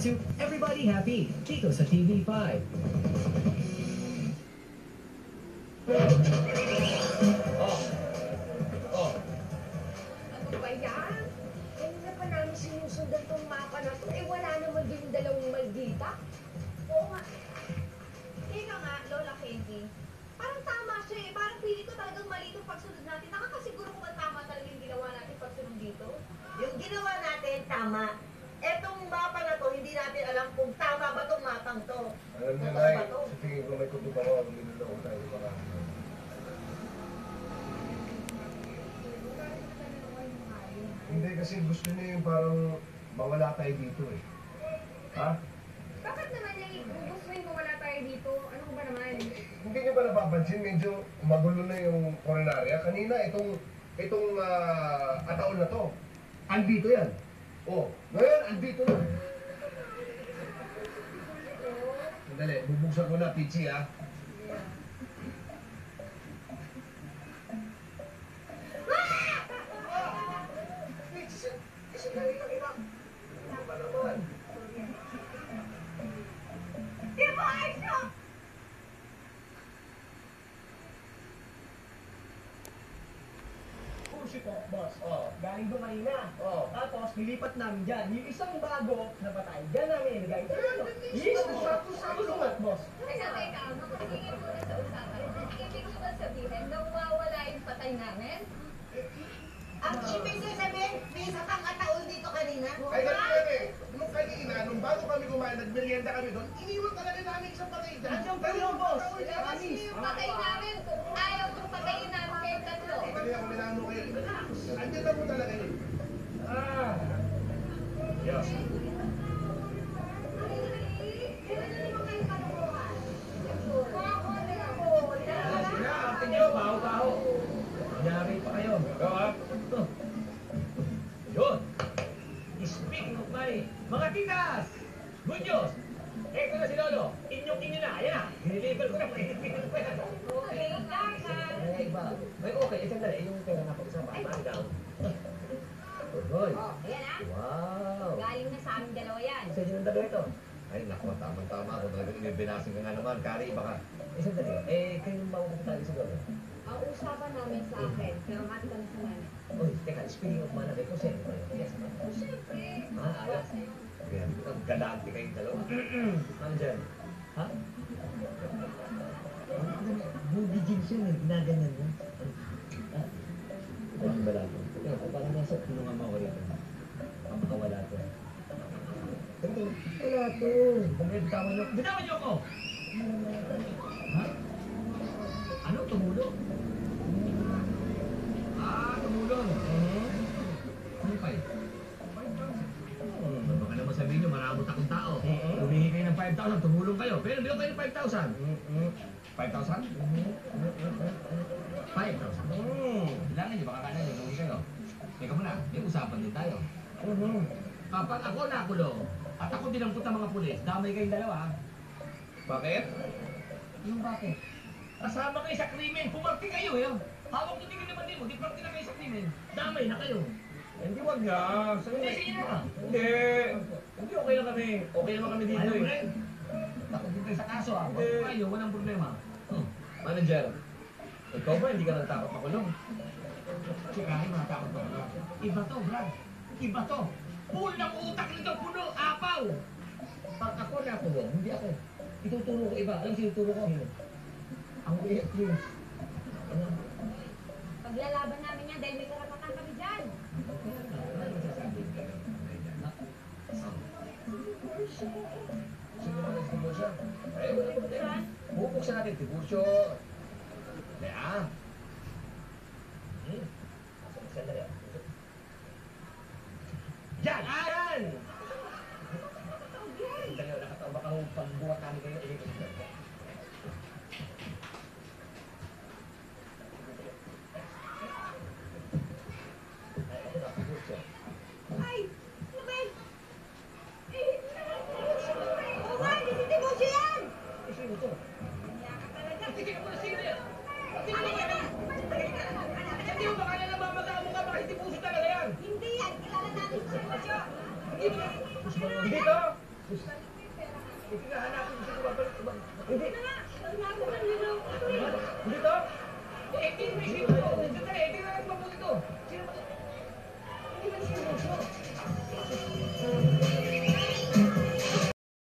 to Everybody Happy dito sa TV5. Ano ba yan? Kanina pa namin sinusundan tong mapa na to. Eh, wala naman din yung dalawang maldita. Oo nga. Ika nga, Lola Kenji. Parang tama siya eh. Parang pili ko talagang mali itong pagsunod natin. Nakakasiguro kung ang tama talaga yung ginawa natin pagsunod dito. Yung ginawa natin, tama. Etong mapa na to, hindi natin alam kung tama ba tong mapang to. Alam niyo, Bukas Nay, ba to? sa tingin ko may kutuba ko ang linuloko tayo baka. Hindi kasi gusto niya yung parang mawala tayo dito eh. Ha? Bakit naman yung gugustuhin ko wala tayo dito? Ano ko ba naman? Hindi niyo ba napapansin medyo magulo na yung koronarya? Kanina itong ataon na to, andito yan. Oh, ngayon andito na. Sandali, bubuksan ko na, Pichi ha. Boss, Oh. galing doon kanina. Oh. Tapos, nilipat namin dyan. Yung isang bago na patay, dyan namin ilagay. Ito, susunod, boss. Teka, makatingin muna sa usapan. Ibig ko ba sabihin na mawawala yung patay namin? Ang ibig sabihin, may isa pang ataon dito kanina. Ay, ganun eh. Nung kanina, nung bago kami kumain, nagmerienda kami doon, iniwan talaga namin isang patay dyan. Andiyan pa yun, boss. Kasi yung patay namin, kung ayaw kong patayin namin kayo tatlo. Kanina kung minano kayo, andyan lang mo talaga yun. Yes. Ate nyo, baho-baho. Nangyari pa kayo. Ikaw ha? Yun. Speaking of money, mga titas! Good news! Ito na si Lolo. Inyo na. Ayan na. Diniliver ko na. Pinipinil ko yan. Okay, kaka. Ay, ba? May okay. Ito na. Yung pera na pag-usapan. Mangaw. Good. Oh, ayan ah. Wow. Galing na sa aming dalawa yan. Sa inyo ng dalawa ito. Ay, naku, tama-tama ako. Talagang inibinasing ka nga naman. Kari, baka. Isang dalawa. Kayo yung makukuntali sa Lolo. Ang usapan namin sa akin, pero mati kami sa nanay. Uy, teka. Speaking of money, may kusente pa yun. Yes. Siyempre. Ayos. Ayan, ang galante kayong dalawa. Nandyan. Ha? Booby jeans yun eh. Ginaganyan mo. Ha? Ang balato. Yan, parang nasa tulungan mo ako rito. Ang makawala to. Ito, wala to. Bitawan niyo. Bitawan niyo ako! Ha? Ano? Tumulong? Tumulong. Ano pa yun? Baka naman sabihin nyo, maramot akong tao. Humingi kayo ng 5,000, tumulong kayo. Pero hindi ko kayo ng 5,000. 5,000? 5,000? Kailangan nyo, baka kanya nyo, humingi kayo. Teka muna, may usapan din tayo. Kapag ako nakulong, at ako dinampot ng mga pulis, damay kayong dalawa. Bakit? Yung bakit? Kasama kayo sa krimen, pumarti kayo eh. Hawak nyo din naman din mo, di parti na kayo sa krimen. Damay na kayo. Hindi, wag na. Hindi, sige na. Hindi. Hindi, okay lang kami. Okay naman kami dito Ayaw mo eh. rin. Takot din kayo sa kaso ah. Hindi. Huwag kayo, walang problema. Manager, ikaw ba hindi ka natakot makulong? Sikahin mga takot ko. Iba to, Brad. Iba to. Pool ng utak nito, puno, apaw. Pag ako nakulong, hindi ako. Ituturo ko iba. Alam sinuturo ko? Ang ulit, please. Ano? Paglalaban namin yan dahil may karapatan kami dyan. Ano masasabi? Sino naman ang tibursyo? Ay, wala problema. Bubuksan natin tibursyo. Kaya? Sandali ah. Yan! Yan! Sandali ah, nakatawa. Baka pagbuhat namin kayo. Ay! Ano ba yan? Oo nga, hindi mo siya yan! Sino to? Kaya ka talaga. Tingnan mo na sino yan! Tingnan mo na! Hindi mo baka nababagao mo ka, baka hindi puso talaga yan! Hindi yan, kilala natin sa negosyo. Hindi to! Hindi nga hanapin ko siya babalik. Hindi. Hindi to? Eh, 18 na ito. Ito na lang papunto. Sino ba? Hindi ba siya?